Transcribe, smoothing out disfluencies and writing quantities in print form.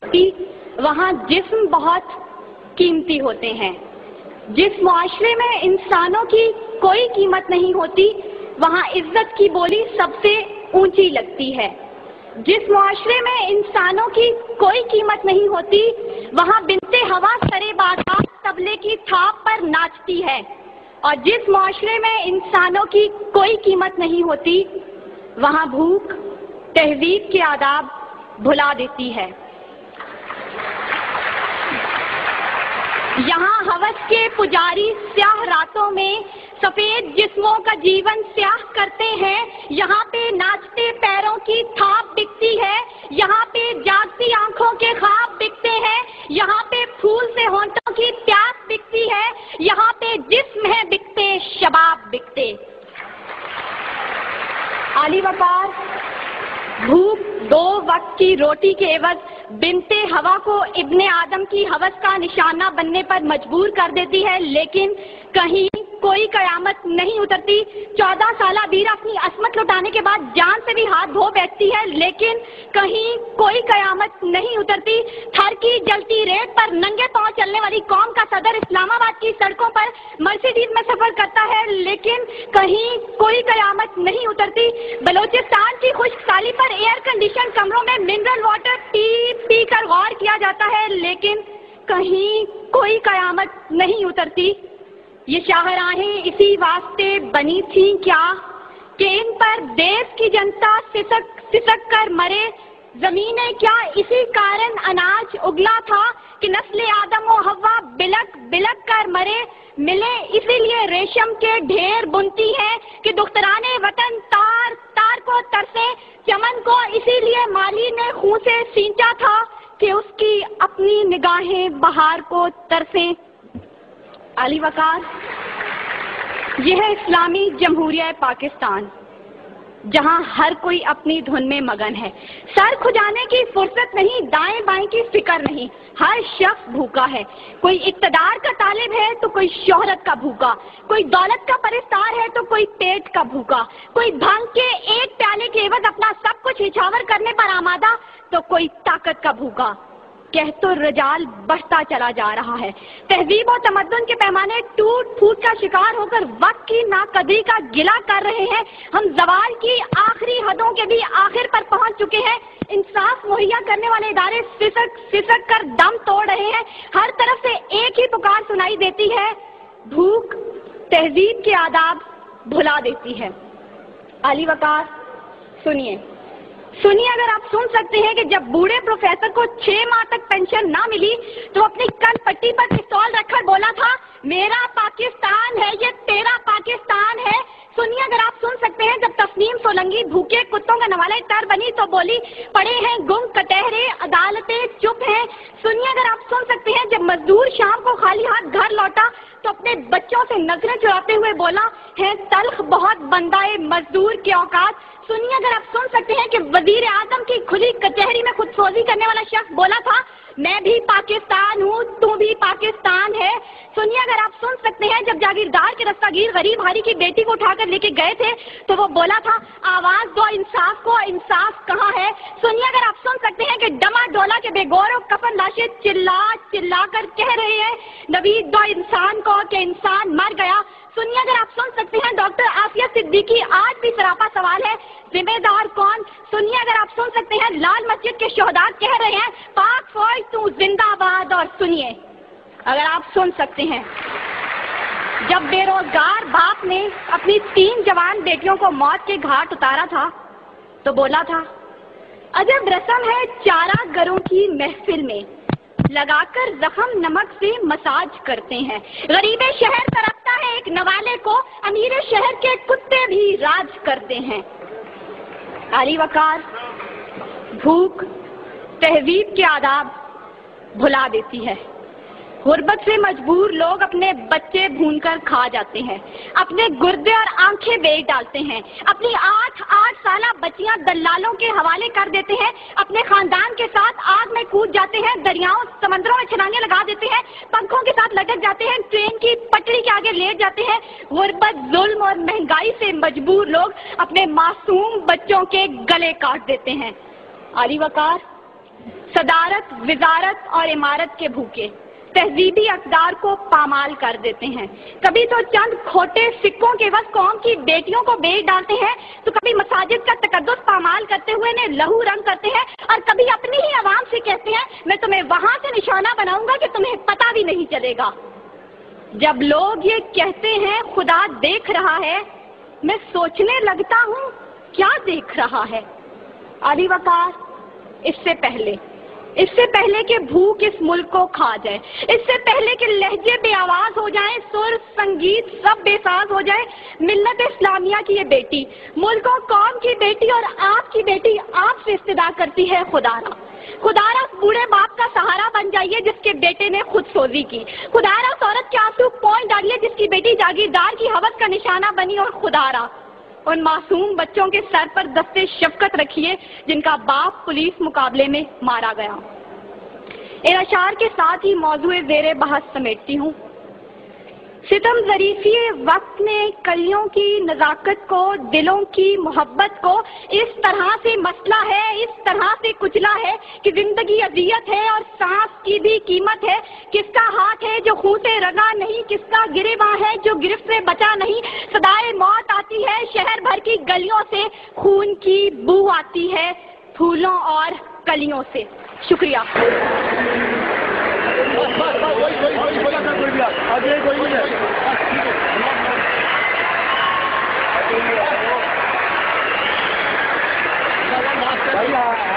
وہاں جسم بہت قیمتی ہوتے ہیں۔ جس معاشرے میں انسانوں کی کوئی قیمت نہیں ہوتی وہاں عزت کی بولی سب سے اونچی لگتی ہے۔ جس معاشرے میں انسانوں کی کوئی قیمت نہیں ہوتی وہاں بنت ہوا سرے بازار طبلے کی تھاپ پر ناچتی ہے، اور جس معاشرے میں انسانوں کی کوئی قیمت نہیں ہوتی وہاں بھوک تہذیب کے آداب بھلا دیتی ہے۔ یہاں ہوس کے پجاری سیاہ راتوں میں سفید جسموں کا جیون سیاہ کرتے ہیں، یہاں پہ ناچتے پیروں کی تھاپ بکتی ہے، یہاں پہ جاگتی آنکھوں کے خواب بکتے ہیں، یہاں پہ پھول سے ہونٹوں کی پیاس بکتی ہے، یہاں پہ جسم ہے بکتے شباب بکتے۔ عالی وقار بھوک 2 وقت کی روٹی کے عوض بنت ہوا کو ابن آدم کی ہوس کا نشانہ بننے پر مجبور کر دیتی ہے، لیکن کہیں کوئی قیامت نہیں اترتی۔ 14 سالہ بیرہ اپنی عصمت لٹانے کے بعد جان سے بھی ہاتھ دھو بیٹھتی ہے، لیکن کہیں کوئی قیامت نہیں اترتی۔ تھر کی جلتی ریت پر ننگے پاؤں چلنے والی قوم کا صدر اسلام آباد کی سڑکوں پر مرسیڈیز میں سفر کرتا ہے، لیکن کہیں کوئی قیامت نہیں اترتی۔ بلوچستان کی خشک سالی پر ایئر کنڈیشن کمروں میں منرل واٹر پی پی کر غور کیا جاتا ہے، لیکن کہیں کوئی قیامت نہیں اترتی۔ یہ شاہراہیں اسی واسطے بنی تھیں کیا کہ ان پر دیس کی جنتا سسک کر مرے؟ زمینیں کیا اسی کارن اناج اگلا تھا کہ نسل آدم و حوا بلک بلک کر مرے؟ ملے اسی لیے ریشم کے ڈھیر بنتی ہیں کہ دخترانے وطن تار تار کو ترسے، چمن کو اسی لیے مالی نے خون سے سینچا تھا کہ اس کی اپنی نگاہیں بہار کو ترسیں۔ عالی وقار یہ ہے اسلامی جمہوریہ پاکستان، جہاں ہر کوئی اپنی دھن میں مگن ہے، سر کھجانے کی فرصت نہیں، دائیں بائیں کی فکر نہیں، ہر شخص بھوکا ہے۔ کوئی اقتدار کا طالب ہے تو کوئی شہرت کا بھوکا، کوئی دولت کا پرستار ہے تو کوئی پیٹ کا بھوکا، کوئی بھنگ کے ایک پیالے کے عوض اپنا سب کچھ نچھاور کرنے پر آمادہ تو کوئی طاقت کا بھوکا۔ کہت و رجال بڑھتا چلا جا رہا ہے، تہذیب و تمدن کے پیمانے ٹوٹ پھوٹ کا شکار ہو کر وقت کی ناقدری کا گلہ کر رہے ہیں، ہم زوال کی آخری حدوں کے بھی آخر پر پہنچ چکے ہیں، انصاف مہیا کرنے والے ادارے سسک کر دم توڑ رہے ہیں، ہر طرف سے ایک ہی پکار سنائی دیتی ہے، بھوک تہذیب کے آداب بھلا دیتی ہے۔ عالی وقار سنیے، اگر آپ سن سکتے ہیں کہ جب بوڑھے پروفیسر کو 6 ماہ تک پینشن نہ ملی تو اپنی کن پٹی پر پستول رکھ کر بولا تھا میرا پاکستان ہے یہ تیرا پاکستان ہے۔ سنیے اگر آپ سن سکتے ہیں جب تسنیم سولنگی بھوکے کتوں کا نوالہ تر بنی تو بولی پڑے ہیں گم کٹہرے عدالتیں چپ ہیں۔ سنیے اگر آپ سن سکتے ہیں جب مزدور شام کو خالی ہاتھ گھر لوٹا تو اپنے بچوں سے نظریں چراتے ہوئے بولا ہے تلخ بہت بندہ مزدور کے اوقات۔ سنیے اگر آپ سن سکتے ہیں کہ وزیر اعظم کی کھلی کچہری میں خود سوزی کرنے والا شخص بولا تھا میں بھی پاکستان ہوں تو بھی پاکستان ہے۔ سنیے اگر آپ سن سکتے ہیں جب جاگیردار کے رستاگیر غریب ہاری کی بیٹی کو اٹھا کر لے کے گئے تھے تو وہ بولا تھا آواز دو انصاف کو، انصاف کہاں ہے؟ سنیے اگر آپ سن سکتے ہیں کہ ڈما ڈولا کے بے گور و کفن لاشیں چلا چلا کر کہہ رہے ہیں نوید دو انسان کو کہ انسان مر گیا۔ سنیے اگر آپ سن سکتے ہیں ڈاکٹر آفیہ صدیقی آج بھی سراپا سوال ہے ذمہ دار کون؟ سنیے اگر آپ سن سکتے ہیں لال مسجد کے شہداء کہہ رہے ہیں پاک فوج تو زندہ باد۔ اور سنیے اگر آپ سن سکتے ہیں جب بے روزگار باپ نے اپنی 3 جوان بیٹیوں کو موت کے گھاٹ اتارا تھا تو بولا تھا عجب رسم ہے چارہ گروں کی محفل میں لگا کر زخم نمک سے مساج کرتے ہیں، غریب شہر ترپتا ہے ایک نوالے کو، امیر شہر کے کتے بھی راج کرتے ہیں۔ عالی وقار بھوک تہذیب کے آداب بھلا دیتی ہے۔ غربت سے مجبور لوگ اپنے بچے بھون کر کھا جاتے ہیں، اپنے گردے اور آنکھیں بیچ ڈالتے ہیں، اپنی 8 سالہ بچیاں دلالوں کے حوالے کر دیتے ہیں، اپنے خاندان کے ساتھ آگ میں کود جاتے ہیں، دریاؤں سمندروں میں چھلانگیں لگا دیتے ہیں، پنکھوں کے ساتھ لٹک جاتے ہیں، ٹرین کی پٹری کے آگے لیٹ جاتے ہیں۔ غربت، ظلم اور مہنگائی سے مجبور لوگ اپنے معصوم بچوں کے گلے کاٹ دیتے ہیں۔ عالی وقار صدارت، وزارت اور عمارت کے بھوکے تہذیبی اقدار کو پامال کر دیتے ہیں. کبھی تو چند کھوٹے سکوں کے عوض قوم کی بیٹیوں کو بیچ ڈالتے ہیں، تو کبھی مساجد کا تقدس پامال کرتے ہوئے انہیں لہو رنگ کرتے ہیں، اور کبھی اپنی ہی عوام سے کہتے ہیں میں تمہیں وہاں سے نشانہ بناؤں گا کہ تمہیں پتہ بھی نہیں چلے گا. جب لوگ یہ کہتے ہیں خدا دیکھ رہا ہے، میں سوچنے لگتا ہوں کیا دیکھ رہا ہے. علی وقار، اس سے پہلے کہ بھوک اس ملک کو کھا جائے، اس سے پہلے کہ لہجے بے آواز ہو جائیں، سر سنگیت سب بے ساز ہو جائے، ملت اسلامیہ کی یہ بیٹی، ملک و قوم کی بیٹی اور آپ کی بیٹی آپ سے استدعا کرتی ہے خدارا بوڑھے باپ کا سہارا بن جائیے جس کے بیٹے نے خود سوزی کی. خدارا اس عورت کے آنسو پوئنٹ ڈالیے جس کی بیٹی جاگیردار کی حوث کا نشانہ بنی. اور خدارا ان معصوم بچوں کے سر پر دستے شفقت رکھیے جن کا باپ پولیس مقابلے میں مارا گیا. ان اشعار کے ساتھ ہی موضوع زیر بحث سمیٹتی ہوں. ستم ظریفی وقت نے کلیوں کی نزاکت کو، دلوں کی محبت کو اس طرح سے مسئلہ ہے، اس طرح سے کچلا ہے کہ زندگی اذیت ہے اور سانس کی بھی قیمت ہے. کس کا ہاتھ ہے جو خون سے رنگا نہیں، کس کا گریباں ہے جو گرفت سے بچا نہیں. صدائے موت آتی ہے شہر بھر کی گلیوں سے، خون کی بو آتی ہے پھولوں اور کلیوں سے. شکریہ. بھائی